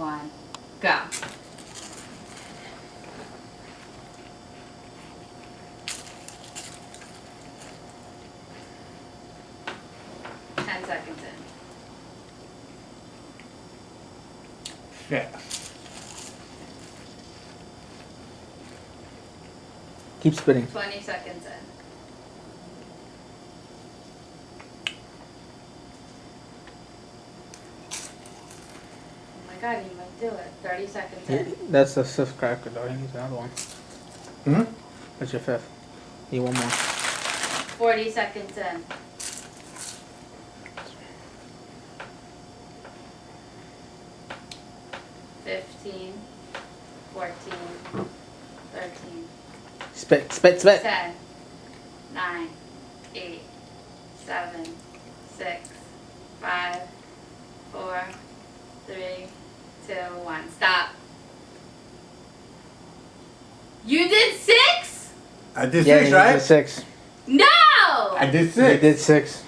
1, go. Seconds in. Shit. Keep spitting. 20 seconds in. Oh my god, you might do it. 30 seconds in. That's the fifth cracker, though. He needs another one. Hmm? That's your fifth. Need one more. 40 seconds in. 15, 14, 13. Spit, spit, spit. 10, 9, 8, 7, 6, 5, 4, 3, 2, 1. Stop. You did 6? I did Yeah, 6, he right? did 6. No! I did He 6. did 6.